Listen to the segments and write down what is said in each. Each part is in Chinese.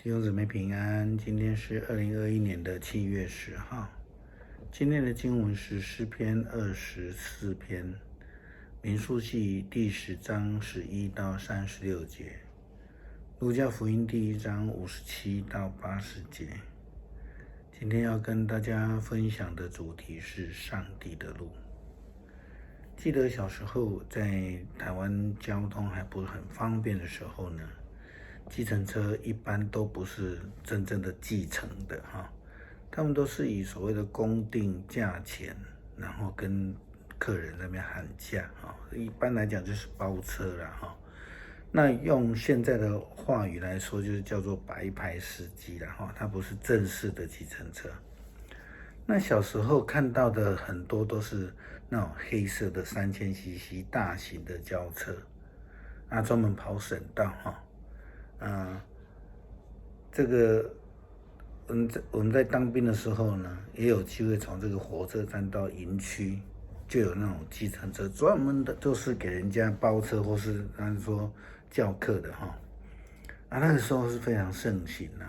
弟兄姊妹平安，今天是2021年的7月10号。今天的经文是诗篇24篇，民数记第10章11到36节，路加福音第1章57到80节。今天要跟大家分享的主题是上帝的路。记得小时候在台湾交通还不是很方便的时候呢，计程车一般都不是真正的计程的他们都是以所谓的公定价钱，然后跟客人在那边喊价一般来讲就是包车啦那用现在的话语来说，就是叫做白牌司机啦它不是正式的计程车。那小时候看到的很多都是那种黑色的3000cc 大型的轿车专门跑省道这个我们在当兵的时候呢，也有机会从这个火车站到营区，就有那种计程车，专门的就是给人家包车或是按说叫客的那个时候是非常盛行的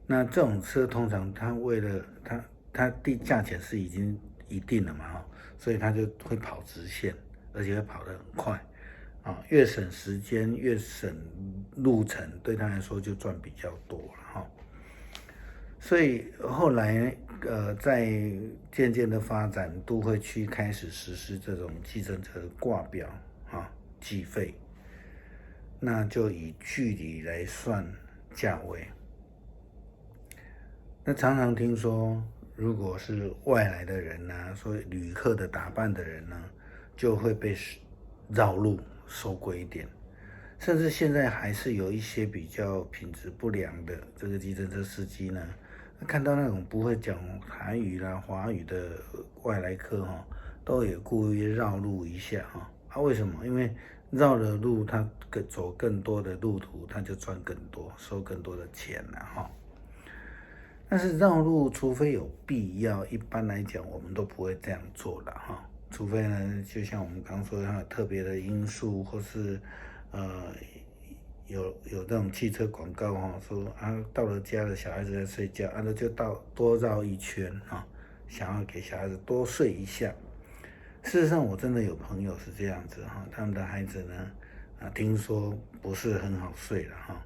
那这种车通常它为了它价钱是已经一定了嘛所以它就会跑直线，而且会跑得很快越省时间越省路程，对他来说就赚比较多了所以后来在渐渐的发展，都会区开始实施这种计程车挂表计费，那就以距离来算价位。那常常听说，如果是外来的人所以旅客的打扮的人就会被绕路收贵一点，甚至现在还是有一些比较品质不良的这个计程车司机呢，看到那种不会讲台语啦、华语的外来客都也故意绕路一下为什么？因为绕了路，他走更多的路途，他就赚更多，收更多的钱了但是绕路，除非有必要，一般来讲我们都不会这样做的除非呢，就像我们刚说的，它有特别的因素，或是有这种汽车广告说到了家了，小孩子在睡觉那就多绕一圈想要给小孩子多睡一下。事实上，我真的有朋友是这样子他们的孩子呢听说不是很好睡了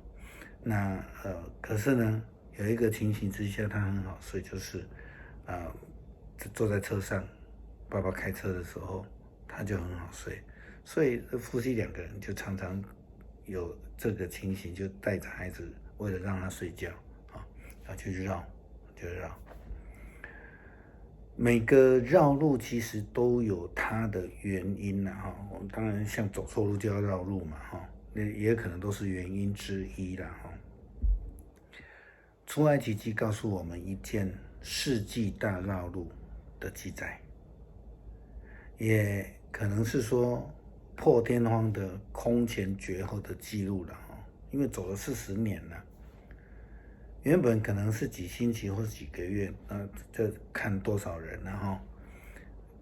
那可是呢，有一个情形之下他很好睡，就是坐在车上，爸爸开车的时候他就很好睡，所以夫妻2个人就常常有这个情形，就带着孩子为了让他睡觉要去绕。每个绕路其实都有它的原因当然像走错路就要绕路嘛也可能都是原因之一啦出埃及记告诉我们一件世纪大绕路的记载，也可能是说破天荒的空前绝后的记录了因为走了40年了，原本可能是几星期或几个月这看多少人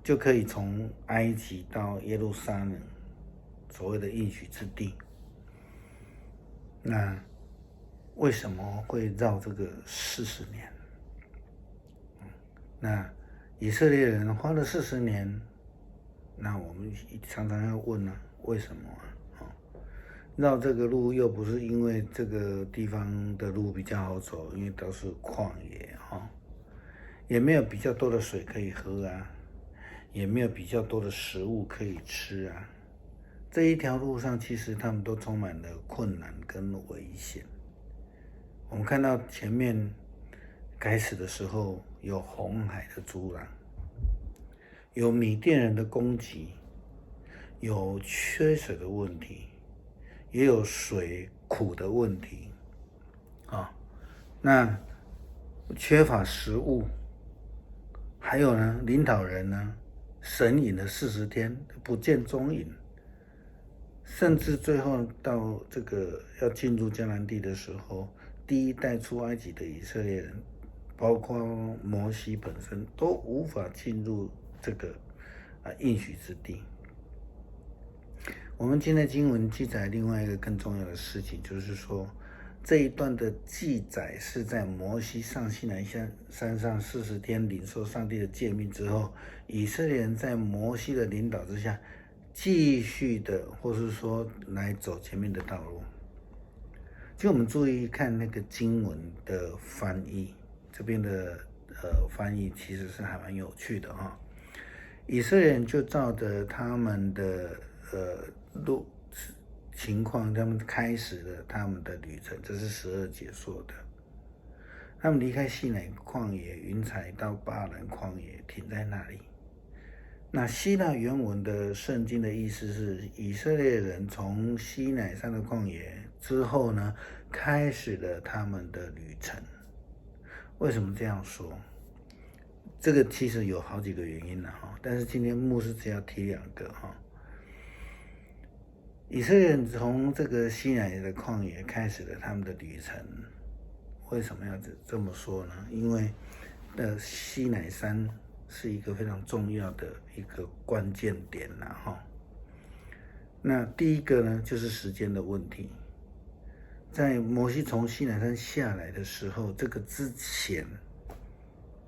就可以从埃及到耶路撒冷，所谓的应许之地。那为什么会绕这个40年？那以色列人花了40年，那我们常常要问为什么绕这个路又不是因为这个地方的路比较好走，因为都是旷野也没有比较多的水可以喝也没有比较多的食物可以吃这一条路上其实他们都充满了困难跟危险。我们看到前面开始的时候有红海的阻挡，有米甸人的攻击，有缺水的问题，也有水苦的问题那缺乏食物，还有呢，领导人呢神隐了40天不见踪影，甚至最后到这个要进入迦南地的时候，第一代出埃及的以色列人，包括摩西本身都无法进入这个应许之地。我们今天经文记载另外一个更重要的事情，就是说这一段的记载是在摩西上西乃山上40天领受上帝的诫命之后，以色列人在摩西的领导之下，继续的，或是说来走前面的道路。就我们注意看那个经文的翻译，这边的翻译其实是还蛮有趣的哈。以色列人就照着他们的情况，他们开始了他们的旅程，这是12节说的。他们离开西乃旷野，云彩到巴兰旷野，停在那里。那希腊原文的圣经的意思是，以色列人从西乃山的旷野之后呢，开始了他们的旅程。为什么这样说？这个其实有好几个原因哈，但是今天牧师只要提2个哈。以色列人从这个西乃的旷野开始了他们的旅程。为什么要这么说呢？因为西乃山是一个非常重要的一个关键点啦哈。那第一个呢，就是时间的问题。在摩西从西乃山下来的时候，这个之前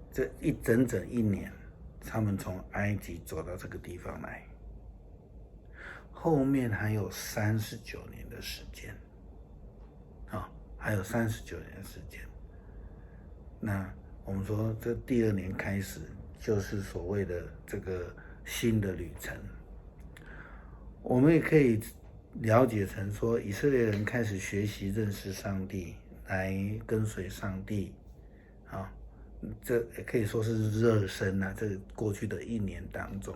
这整整1年，他们从埃及走到这个地方来。后面还有39年的时间，还有39年的时间。那我们说这第2年开始，就是所谓的这个新的旅程。我们也可以了解成说，以色列人开始学习认识上帝，来跟随上帝，这也可以说是热身啊，这过去的1年当中。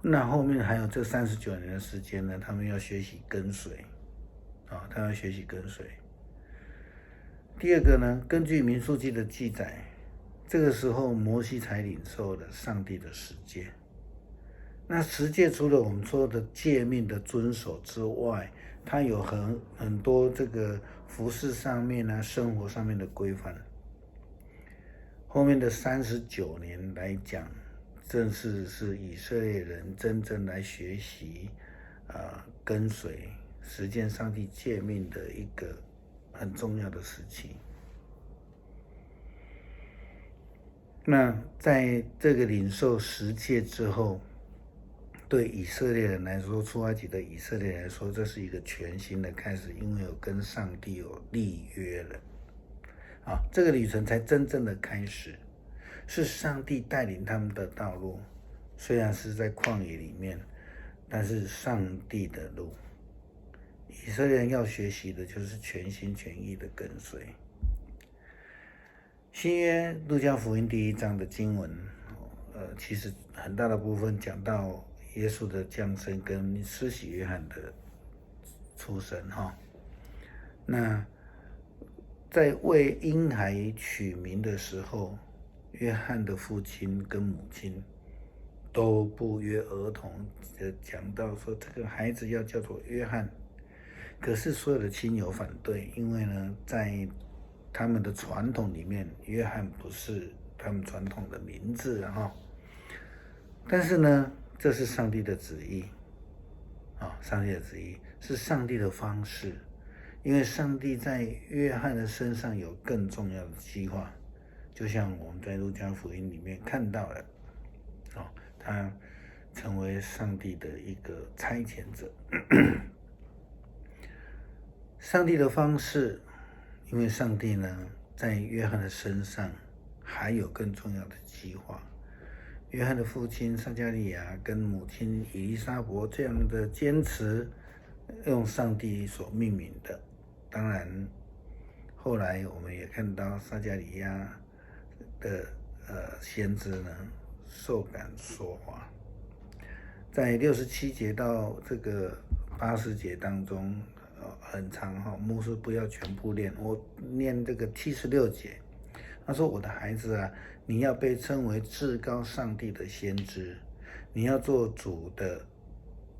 那后面还有这39年的时间呢，他们要学习跟随，他们要学习跟随。第2个呢，根据民数记的记载，这个时候摩西才领受了上帝的十诫。那十诫除了我们说的诫命的遵守之外，它有很多这个服事上面啊、生活上面的规范。后面的39年来讲，正是以色列人真正来学习跟随实践上帝诫命的一个很重要的时期。那在这个领受十诫之后，对以色列人来说，出埃及的以色列人来说，这是一个全新的开始，因为有跟上帝有立约了这个旅程才真正的开始。是上帝带领他们的道路，虽然是在旷野里面，但是上帝的路，以色列人要学习的就是全心全意的跟随。新约路加福音第1章的经文，其实很大的部分讲到耶稣的降生跟施洗约翰的出生那在为婴孩取名的时候，约翰的父亲跟母亲都不约而同的讲到说，这个孩子要叫做约翰。可是所有的亲友反对，因为呢，在他们的传统里面，约翰不是他们传统的名字但是呢，这是上帝的旨意上帝的旨意是上帝的方式，因为上帝在约翰的身上有更重要的计划。就像我们在路加福音里面看到的他成为上帝的一个差遣者。上帝的方式，因为上帝呢在约翰的身上还有更重要的计划。约翰的父亲撒迦利亚跟母亲以利沙伯这样的坚持，用上帝所命名的。当然后来我们也看到撒迦利亚的先知呢受感说话，在67节到这个80节当中很长牧师不要全部念，我念这个76节。他说，我的孩子啊，你要被称为至高上帝的先知，你要做主的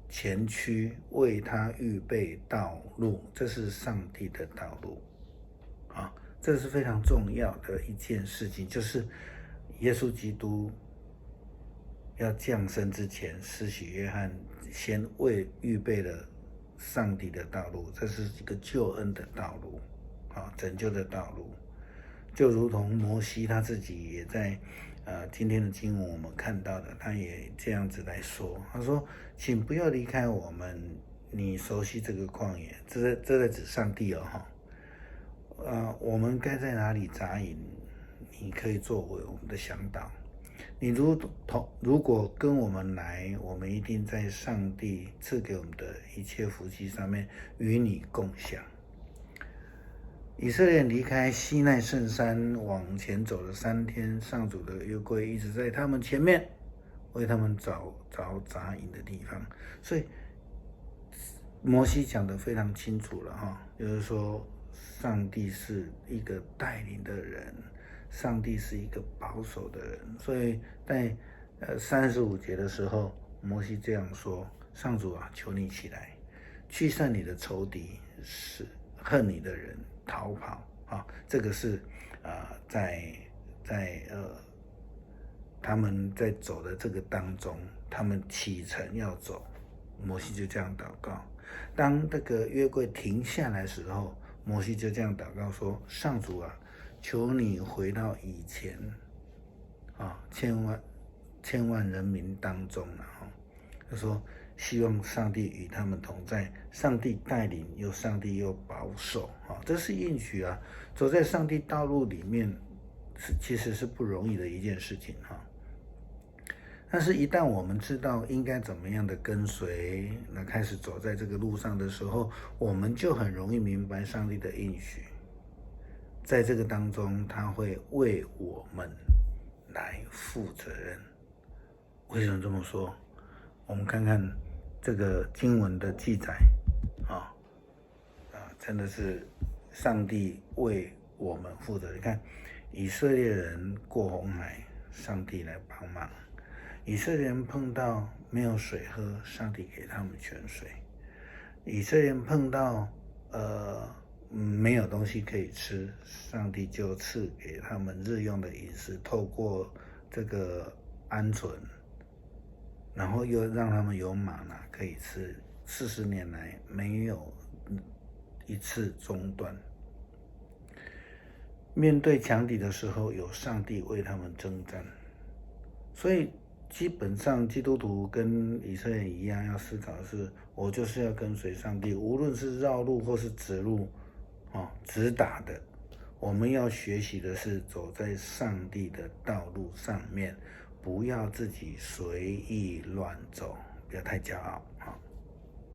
前驱，为他预备道路，这是上帝的道路这是非常重要的一件事情，就是耶稣基督要降生之前，施洗约翰先预备了上帝的道路，这是一个救恩的道路，拯救的道路。就如同摩西他自己也在今天的经文我们看到的，他也这样子来说，他说：“请不要离开我们，你熟悉这个旷野。”这在指上帝我们该在哪里扎营？你可以作为我们的向导。你如果跟我们来，我们一定在上帝赐给我们的一切福气上面与你共享。以色列离开西奈圣山往前走了3天，上主的约柜一直在他们前面，为他们找扎营的地方。所以摩西讲得非常清楚了就是说上帝是一个带领的人，上帝是一个保守的人。所以在35节的时候，摩西这样说：“上主啊，求你起来，驱散你的仇敌，使恨你的人逃跑。”这个是他们在走的这个当中，他们启程要走，摩西就这样祷告。当这个约柜停下来的时候，摩西就这样祷告说：“上主啊，求你回到以前千万人民当中了。”他说希望上帝与他们同在，上帝带领，上帝又保守这是应许走在上帝道路里面其实是不容易的一件事情但是一旦我们知道应该怎么样的跟随，那开始走在这个路上的时候，我们就很容易明白上帝的应许。在这个当中，他会为我们来负责任。为什么这么说？我们看看这个经文的记载真的是上帝为我们负责。你看，以色列人过红海，上帝来帮忙；以色列人碰到没有水喝，上帝给他们泉水；以色列人碰到没有东西可以吃，上帝就赐给他们日用的饮食，透过这个鹌鹑，然后又让他们有玛拿可以吃，40年来没有一次中断。面对强敌的时候，有上帝为他们征战。所以基本上基督徒跟以色列人一样，要思考的是，我就是要跟随上帝，无论是绕路或是直路直打的，我们要学习的是走在上帝的道路上面，不要自己随意乱走，不要太骄傲。